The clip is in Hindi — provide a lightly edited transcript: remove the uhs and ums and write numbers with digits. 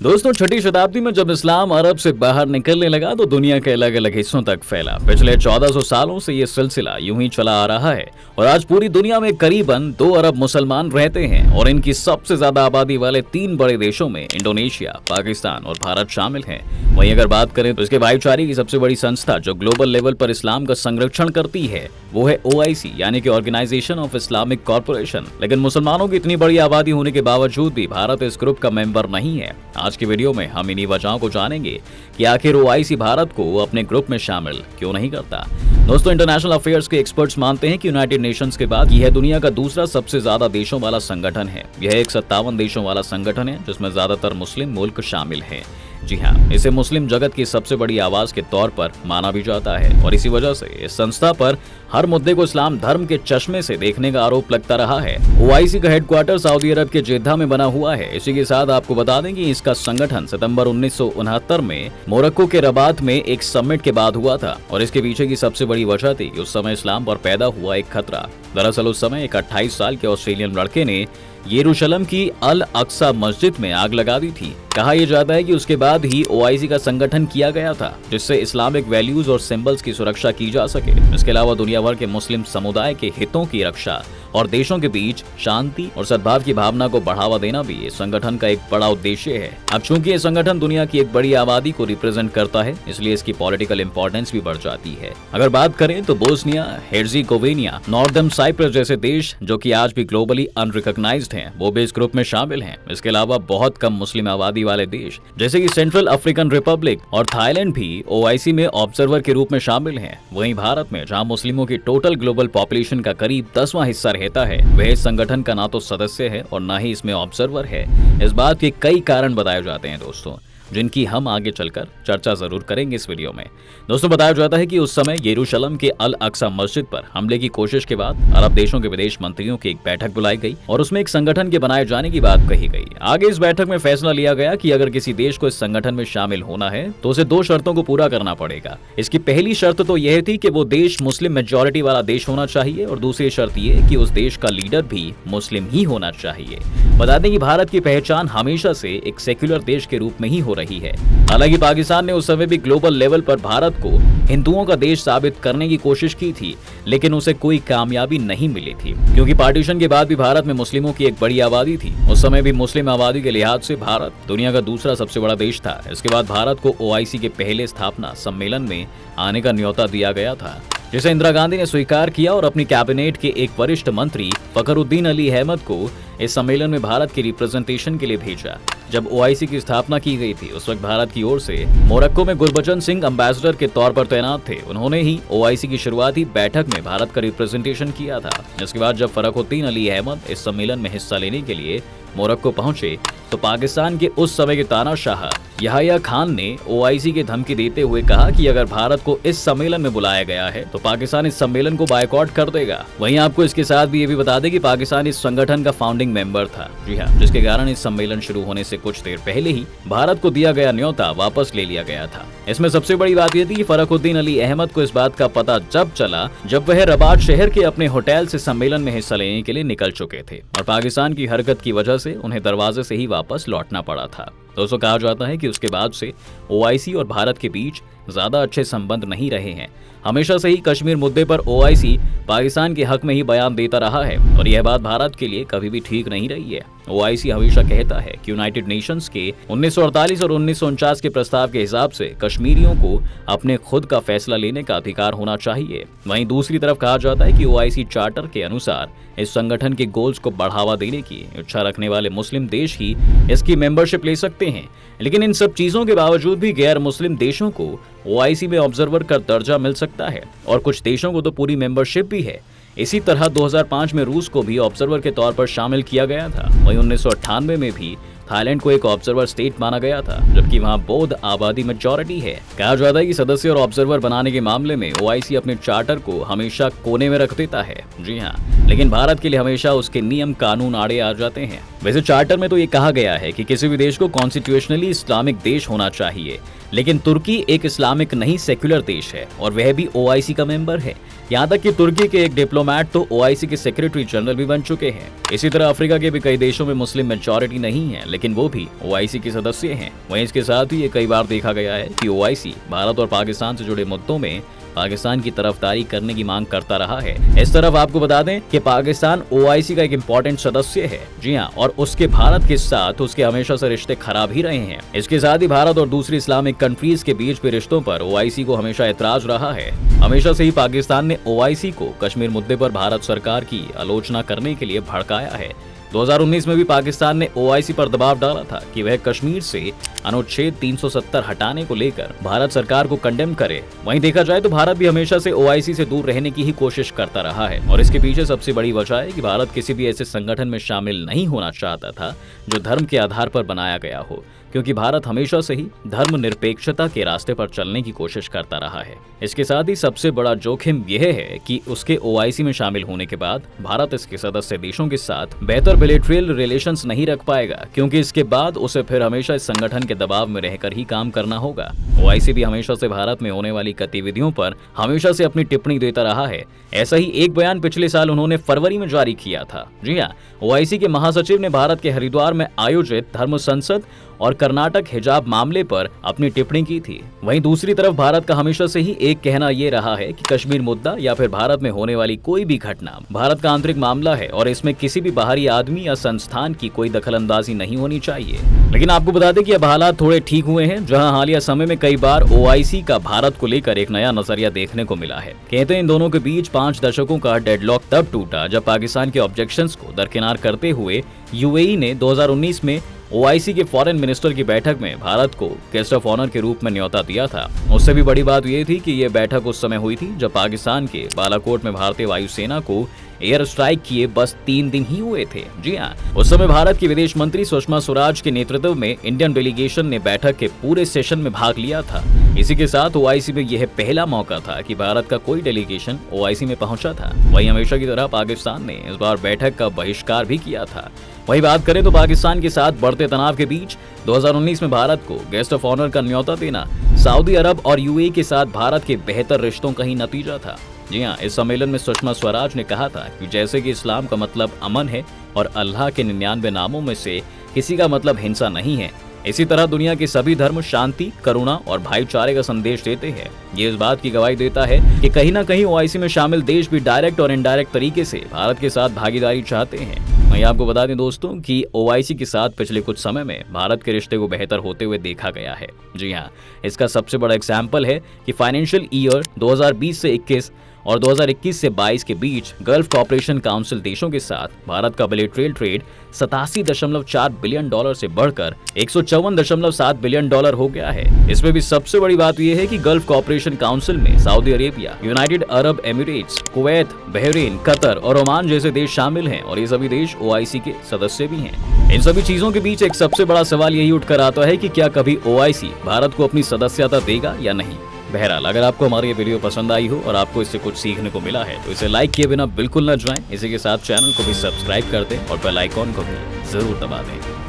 दोस्तों, छठी शताब्दी में जब इस्लाम अरब से बाहर निकलने लगा तो दुनिया के अलग अलग हिस्सों तक फैला। पिछले 1400 सालों से ये सिलसिला यूं ही चला आ रहा है और आज पूरी दुनिया में करीबन 2 अरब मुसलमान रहते हैं और इनकी सबसे ज्यादा आबादी वाले 3 बड़े देशों में इंडोनेशिया, पाकिस्तान और भारत शामिल हैं। वहीं अगर बात करें तो इसके भाईचारे की सबसे बड़ी संस्था जो ग्लोबल लेवल पर इस्लाम का संरक्षण करती है वो है OIC यानी कि ऑर्गेनाइजेशन ऑफ इस्लामिक कॉर्पोरेशन। लेकिन मुसलमानों की इतनी बड़ी आबादी होने के बावजूद भी भारत इस ग्रुप का मेंबर नहीं है। आज की वीडियो में हम इन्हीं वजहों को जानेंगे कि आखिर OIC भारत को अपने ग्रुप में शामिल क्यों नहीं करता। दोस्तों, इंटरनेशनल अफेयर्स के एक्सपर्ट्स मानते हैं कि यूनाइटेड नेशंस के बाद यह दुनिया का दूसरा सबसे ज्यादा देशों वाला संगठन है। यह 57 देशों वाला संगठन है जिसमें ज्यादातर मुस्लिम मुल्क शामिल हैं। जी हाँ, इसे मुस्लिम जगत की सबसे बड़ी आवाज के तौर पर माना भी जाता है और इसी वजह से इस संस्था पर हर मुद्दे को इस्लाम धर्म के चश्मे से देखने का आरोप लगता रहा है। OIC का हेडक्वार्टर सऊदी अरब के जेद्दा में बना हुआ है। इसी के साथ आपको बता दें कि इसका संगठन सितंबर 1969 में मोरक्को के रबात में एक समिट के बाद हुआ था और इसके पीछे की सबसे बड़ी वजह थी कि उस समय इस्लाम पर पैदा हुआ एक खतरा। दरअसल उस समय एक 28 साल के ऑस्ट्रेलियन लड़के ने यरूशलेम की अल अक्सा मस्जिद में आग लगा दी थी। कहा यह जाता है कि उसके बाद ही OIC का संगठन किया गया था जिससे इस्लामिक वैल्यूज और सिंबल्स की सुरक्षा की जा सके। इसके अलावा दुनिया भर के मुस्लिम समुदाय के हितों की रक्षा और देशों के बीच शांति और सद्भाव की भावना को बढ़ावा देना भी इस संगठन का एक बड़ा उद्देश्य है। अब चूंकि ये संगठन दुनिया की एक बड़ी आबादी को रिप्रेजेंट करता है इसलिए इसकी पॉलिटिकल इंपॉर्टेंस भी बढ़ जाती है। अगर बात करें तो बोस्निया हेर्जेगोविना, नॉर्दर्न साइप्रस जैसे देश जो कि आज भी ग्लोबली अनरिकॉग्नाइज्ड हैं, वो भी इस ग्रुप में शामिल हैं। इसके अलावा बहुत कम मुस्लिम आबादी वाले देश जैसे कि सेंट्रल अफ्रीकन रिपब्लिक और थाईलैंड भी OIC में ऑब्जर्वर के रूप में शामिल हैं। वहीं भारत में जहां मुस्लिमों की टोटल ग्लोबल पॉपुलेशन का करीब 10वां हिस्सा रहता है, वह इस संगठन का ना तो सदस्य है और ना ही इसमें ऑब्जर्वर है। इस बात के कई कारण बताए जाते हैं दोस्तों, जिनकी हम आगे चलकर चर्चा जरूर करेंगे इस वीडियो में। दोस्तों, बताया जाता है कि उस समय यरूशलेम के अल अक्सा मस्जिद पर हमले की कोशिश के बाद अरब देशों के विदेश मंत्रियों की एक बैठक बुलाई गई और उसमें एक संगठन के बनाए जाने की बात कही गई। आगे इस बैठक में फैसला लिया गया कि अगर किसी देश को इस संगठन में शामिल होना है तो उसे 2 शर्तों को पूरा करना पड़ेगा। इसकी पहली शर्त तो यह थी कि वो देश मुस्लिम मेजोरिटी वाला देश होना चाहिए और दूसरी शर्त ये कि उस देश का लीडर भी मुस्लिम ही होना चाहिए। बता दें कि भारत की पहचान हमेशा से एक सेक्युलर देश के रूप में ही हो रही है। हालांकि पाकिस्तान ने उस समय भी ग्लोबल लेवल पर भारत को हिंदुओं का देश साबित करने की कोशिश की थी, लेकिन उसे कोई कामयाबी नहीं मिली थी क्योंकि पार्टीशन के बाद भी भारत में मुस्लिमों की एक बड़ी आबादी थी। उस समय भी मुस्लिम आबादी के लिहाज से भारत दुनिया का दूसरा सबसे बड़ा देश था। इसके बाद भारत को OIC के पहले स्थापना सम्मेलन में आने का न्योता दिया गया था जिसे इंदिरा गांधी ने स्वीकार किया और अपनी कैबिनेट के एक वरिष्ठ मंत्री फखरुद्दीन अली अहमद को इस सम्मेलन में भारत के रिप्रेजेंटेशन के लिए भेजा। जब OIC की स्थापना की गई थी उस वक्त भारत की ओर से मोरक्को में गुरबचन सिंह एम्बेसडर के तौर पर तैनात थे। उन्होंने ही OIC की शुरुआती बैठक में भारत का रिप्रेजेंटेशन किया था। इसके बाद जब फखरुद्दीन अली अहमद इस सम्मेलन में हिस्सा लेने के लिए मोरक्को पहुंचे तो पाकिस्तान के उस समय के तानाशाह याहिया खान ने OIC की धमकी देते हुए कहा कि अगर भारत को इस सम्मेलन में बुलाया गया है तो पाकिस्तान इस सम्मेलन को बायकॉट कर देगा। वहीं आपको इसके साथ भी ये भी बता दें कि पाकिस्तान इस संगठन का फाउंडिंग मेंबर था। जी हाँ, जिसके कारण इस सम्मेलन शुरू होने से कुछ देर पहले ही भारत को दिया गया न्योता वापस ले लिया गया था। इसमें सबसे बड़ी बात यह थी कि फखरुद्दीन अली अहमद को इस बात का पता जब चला जब वह रबात शहर के अपने होटल से सम्मेलन में हिस्सा लेने के लिए निकल चुके थे और पाकिस्तान की हरकत की वजह से उन्हें दरवाजे से ही वापस लौटना पड़ा था। दोस्तों, कहा जाता है कि उसके बाद से OIC और भारत के बीच ज्यादा अच्छे संबंध नहीं रहे हैं। हमेशा से ही कश्मीर मुद्दे पर OIC पाकिस्तान के हक में ही बयान देता रहा है और यह बात भारत के लिए कभी भी ठीक नहीं रही है। OIC हमेशा कहता है कि यूनाइटेड नेशंस के 1948 और 1949 के प्रस्ताव के हिसाब से कश्मीरियों को अपने खुद का फैसला लेने का अधिकार होना चाहिए। वहीं दूसरी तरफ कहा जाता है कि OIC चार्टर के अनुसार इस संगठन के गोल्स को बढ़ावा देने की इच्छा रखने वाले मुस्लिम देश ही इसकी मेंबरशिप ले सकते हैं। लेकिन इन सब चीजों के बावजूद भी गैर मुस्लिम देशों को OIC में ऑब्जर्वर का दर्जा मिल सकता है और कुछ देशों को तो पूरी मेंबरशिप भी है। इसी तरह 2005 में रूस को भी ऑब्जर्वर के तौर पर शामिल किया गया था। वहीं 1998 में भी थाईलैंड को एक ऑब्जर्वर स्टेट माना गया था, जबकि वहां बौद्ध आबादी मेजॉरिटी है। कहा जाता है कि सदस्य और ऑब्जर्वर बनाने के मामले में OIC अपने चार्टर को हमेशा कोने में रख देता है। जी हाँ, लेकिन भारत के लिए हमेशा उसके नियम कानून आड़े आ जाते हैं। वैसे चार्टर में तो ये कहा गया है कि किसी भी देश को कॉन्स्टिट्यूशनली इस्लामिक देश होना चाहिए, लेकिन तुर्की एक इस्लामिक नहीं सेक्युलर देश है और वह भी OIC का मेंबर है। यहाँ तक कि तुर्की के एक डिप्लोमेट तो OIC के सेक्रेटरी जनरल भी बन चुके हैं। इसी तरह अफ्रीका के भी कई देशों में मुस्लिम मेजॉरिटी नहीं है, लेकिन वो भी ओआईसी के सदस्य हैं। वहीं इसके साथ ही ये कई बार देखा गया है कि ओआईसी भारत और पाकिस्तान से जुड़े मुद्दों में पाकिस्तान की तरफदारी करने की मांग करता रहा है। इस तरफ आपको बता दें कि पाकिस्तान ओआईसी का एक इम्पोर्टेंट सदस्य है। जी हाँ, और उसके भारत के साथ उसके हमेशा से रिश्ते खराब ही रहे हैं। इसके साथ ही भारत और दूसरी इस्लामिक कंट्रीज के बीच भी रिश्तों पर ओआईसी को हमेशा ऐतराज रहा है। हमेशा से ही पाकिस्तान ने ओआईसी को कश्मीर मुद्दे पर भारत सरकार की आलोचना करने के लिए भड़काया है। 2019 में भी पाकिस्तान ने ओआईसी पर दबाव डाला था कि वह कश्मीर से अनुच्छेद 370 हटाने को लेकर भारत सरकार को कंडेम करे। वहीं देखा जाए तो भारत भी हमेशा से ओआईसी से दूर रहने की ही कोशिश करता रहा है और इसके पीछे सबसे बड़ी वजह है कि भारत किसी भी ऐसे संगठन में शामिल नहीं होना चाहता था जो धर्म के आधार पर बनाया गया हो, क्योंकि भारत हमेशा से ही धर्मनिरपेक्षता के रास्ते पर चलने की कोशिश करता रहा है। इसके साथ ही सबसे बड़ा जोखिम यह है कि उसके ओआईसी में शामिल होने के बाद भारत इसके सदस्य देशों के साथ बेहतर बिलेटरल रिलेशंस नहीं रख पाएगा, क्योंकि इसके बाद उसे फिर हमेशा इस संगठन के दबाव में रहकर ही काम करना होगा। ओआईसी भी हमेशा से भारत में होने वाली गतिविधियों पर हमेशा से अपनी टिप्पणी देता रहा है। ऐसा ही एक बयान पिछले साल उन्होंने फरवरी में जारी किया था। जी हाँ, ओआईसी के महासचिव ने भारत के हरिद्वार में आयोजित धर्म संसद और कर्नाटक हिजाब मामले पर अपनी टिप्पणी की थी। वहीं दूसरी तरफ भारत का हमेशा से ही एक कहना ये रहा है कि कश्मीर मुद्दा या फिर भारत में होने वाली कोई भी घटना भारत का आंतरिक मामला है और इसमें किसी भी बाहरी आदमी या संस्थान की कोई दखलंदाजी नहीं होनी चाहिए। लेकिन आपको बता दें कि अब हालात थोड़े ठीक हुए हैं, जहां हालिया समय में कई बार ओआईसी का भारत को लेकर एक नया नजरिया देखने को मिला है। कहते हैं इन दोनों के बीच 5 दशकों का डेडलॉक तब टूटा जब पाकिस्तान के ऑब्जेक्शंस को दरकिनार करते हुए यूएई ने 2019 में ओआईसी के फॉरेन मिनिस्टर की बैठक में भारत को गेस्ट ऑफ ऑनर के रूप में न्योता दिया था। उससे भी बड़ी बात यह थी कि यह बैठक उस समय हुई थी जब पाकिस्तान के बालाकोट में भारतीय वायुसेना को एयर स्ट्राइक किए बस 3 दिन ही हुए थे। जी हाँ, उस समय भारत की विदेश मंत्री सुषमा स्वराज के नेतृत्व में इंडियन डेलीगेशन ने बैठक के पूरे सेशन में भाग लिया था। इसी के साथ ओआईसी में यह पहला मौका था कि भारत का कोई डेलीगेशन ओआईसी में पहुंचा था। वहीं हमेशा की तरह पाकिस्तान ने इस बार बैठक का बहिष्कार भी किया था। वही बात करें तो पाकिस्तान के साथ बढ़ते तनाव के बीच 2019 में भारत को गेस्ट ऑफ ऑनर का न्योता देना सऊदी अरब और यूएई के साथ भारत के बेहतर रिश्तों का ही नतीजा था। जी हाँ, इस सम्मेलन में सुषमा स्वराज ने कहा था कि जैसे कि इस्लाम का मतलब अमन है और अल्लाह के 99 नामों में से किसी का मतलब हिंसा नहीं है, इसी तरह दुनिया के सभी धर्म शांति, करुणा और भाईचारे का संदेश देते हैं। ये इस बात की गवाही देता है कि कहीं न कहीं ओआईसी में शामिल देश भी डायरेक्ट और इनडायरेक्ट तरीके से भारत के साथ भागीदारी चाहते हैं। वहीं आपको बता दें दोस्तों कि ओआईसी के साथ पिछले कुछ समय में भारत के रिश्ते को बेहतर होते हुए देखा गया है। जी हाँ, इसका सबसे बड़ा एग्जाम्पल है कि फाइनेंशियल ईयर 2020 से 21 और 2021 से 22 के बीच गल्फ कॉपरेशन काउंसिल देशों के साथ भारत का बिलेटरल ट्रेड 87.4 बिलियन डॉलर से बढ़कर 154.7 बिलियन डॉलर हो गया है। इसमें भी सबसे बड़ी बात यह है कि गल्फ कॉपरेशन काउंसिल में Saudi Arabia, United Arab Emirates, Kuwait, Bahrain, Qatar और ओमान जैसे देश शामिल हैं और ये सभी देश ओआईसी के सदस्य भी हैं। इन सभी चीजों के बीच एक सबसे बड़ा सवाल यही उठकर आता है कि क्या कभी ओआईसी भारत को अपनी सदस्यता देगा या नहीं। बहरहाल, अगर आपको हमारी ये वीडियो पसंद आई हो और आपको इससे कुछ सीखने को मिला है तो इसे लाइक किए बिना बिल्कुल न जाएं। इसी के साथ चैनल को भी सब्सक्राइब कर दें और बेल आइकॉन को भी जरूर दबा दें।